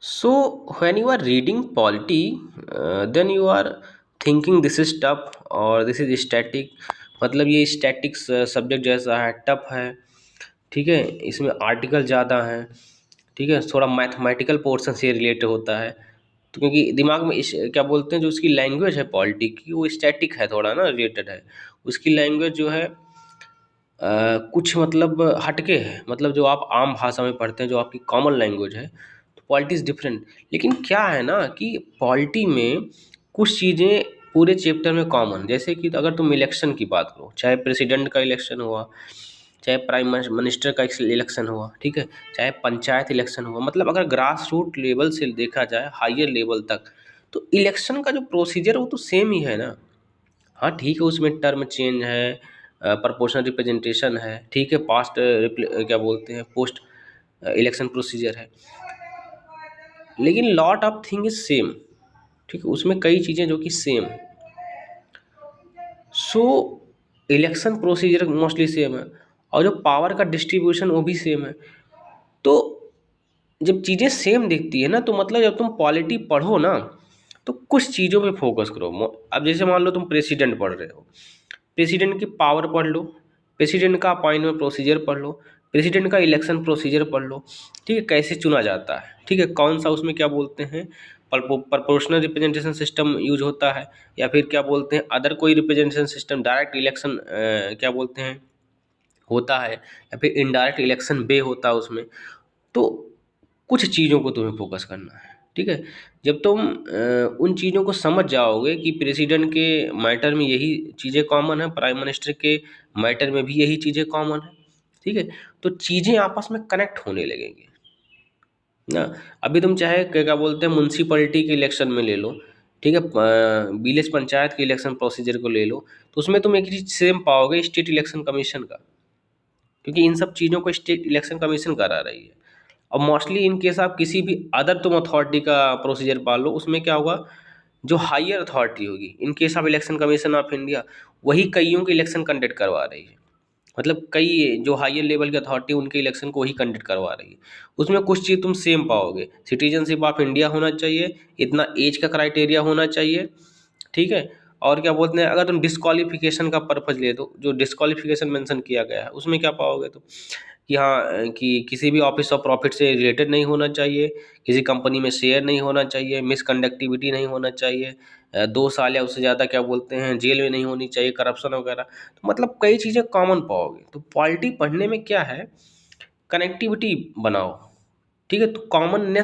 So when you are reading polity, then you are thinking this is tough और this is static. मतलब ये static subject जैसा है, tough है। ठीक है, इसमें आर्टिकल ज़्यादा हैं। ठीक है, थोड़ा मैथमेटिकल पोर्शन से रिलेटेड होता है। तो क्योंकि दिमाग में इस क्या बोलते हैं, जो उसकी लैंग्वेज है पॉलिटी की, वो स्टैटिक है, थोड़ा ना रिलेटेड है। उसकी लैंग्वेज जो है कुछ मतलब हटके है, मतलब जो आप आम भाषा में पढ़ते हैं, जो आपकी कॉमन लैंग्वेज है। तो पॉलिटी इज़ डिफरेंट। लेकिन क्या है ना कि पॉलिटी में कुछ चीज़ें पूरे चैप्टर में कॉमन, जैसे कि अगर तुम इलेक्शन की बात करो, चाहे प्रेसिडेंट का इलेक्शन हुआ, चाहे प्राइम मिनिस्टर का इलेक्शन हुआ, ठीक है, चाहे पंचायत इलेक्शन हुआ, मतलब अगर ग्रास रूट लेवल से देखा जाए हायर लेवल तक, तो इलेक्शन का जो प्रोसीजर वो तो सेम ही है ना। हाँ ठीक है, उसमें टर्म चेंज है, प्रोपोर्शनल रिप्रेजेंटेशन है, ठीक है, पास्ट क्या बोलते हैं, पोस्ट इलेक्शन प्रोसीजर है, लेकिन lot of thing is same. ठीक है, उसमें कई चीज़ें जो कि सेम। सो इलेक्शन प्रोसीजर मोस्टली सेम है, और जो पावर का डिस्ट्रीब्यूशन वो भी सेम है। तो जब चीज़ें सेम दिखती है ना, तो मतलब जब तुम पॉलिटी पढ़ो ना, तो कुछ चीज़ों पे फोकस करो। अब जैसे मान लो तुम प्रेसिडेंट पढ़ रहे हो, प्रेसिडेंट की पावर पढ़ लो, प्रेसिडेंट का अपॉइंटमेंट प्रोसीजर पढ़ लो, प्रेसिडेंट का इलेक्शन प्रोसीजर पढ़ लो। ठीक है, कैसे चुना जाता है, ठीक है, कौन सा उसमें क्या बोलते हैं प्रोपोर्शनल रिप्रेजेंटेशन सिस्टम यूज होता है, या फिर क्या बोलते हैं अदर कोई रिप्रेजेंटेशन सिस्टम, डायरेक्ट इलेक्शन क्या बोलते हैं होता है, या फिर इनडायरेक्ट इलेक्शन बे होता है उसमें। तो कुछ चीज़ों को तुम्हें फोकस करना है। ठीक है, जब तुम उन चीज़ों को समझ जाओगे कि प्रेसिडेंट के मैटर में यही चीज़ें कॉमन है, प्राइम मिनिस्टर के मैटर में भी यही चीज़ें कॉमन है, ठीक है, तो चीज़ें आपस में कनेक्ट होने लगेंगी ना। अभी तुम चाहे क्या क्या बोलते हैं म्यूनसिपैलिटी के इलेक्शन में ले लो, ठीक है, विलेज पंचायत के इलेक्शन प्रोसीजर को ले लो, तो उसमें तुम एक चीज़ सेम पाओगे स्टेट इलेक्शन कमीशन का, क्योंकि इन सब चीज़ों को स्टेट इलेक्शन कमीशन करा रही है। और मोस्टली इन केस आप किसी भी अदर तुम अथॉरिटी का प्रोसीजर पा लो, उसमें क्या होगा, जो हायर अथॉरिटी होगी, in case of election commission of India, वही कईयों के इलेक्शन कंडक्ट करवा रही है। मतलब कई जो हायर लेवल की अथॉरिटी उनके इलेक्शन को ही कंडक्ट करवा रही है। उसमें कुछ चीज़ तुम सेम पाओगे, सिटीजनशिप ऑफ इंडिया होना चाहिए, इतना एज का क्राइटेरिया होना चाहिए, ठीक है। और क्या बोलते हैं, अगर तुम डिस्क्वालिफिकेशन का पर्पज ले दो, जो डिस्क्वालिफिकेशन मेंशन किया गया है, उसमें क्या पाओगे तुम कि हाँ कि किसी भी ऑफिस ऑफ प्रॉफिट से रिलेटेड नहीं होना चाहिए, किसी कंपनी में शेयर नहीं होना चाहिए, मिसकंडक्टिविटी नहीं होना चाहिए, 2 साल या उससे ज़्यादा क्या बोलते हैं जेल में नहीं होनी चाहिए, करप्शन वगैरह। तो मतलब कई चीज़ें कॉमन पाओगे। तो पॉलिटी पढ़ने में क्या है, कनेक्टिविटी बनाओ। ठीक है, तो कॉमननेस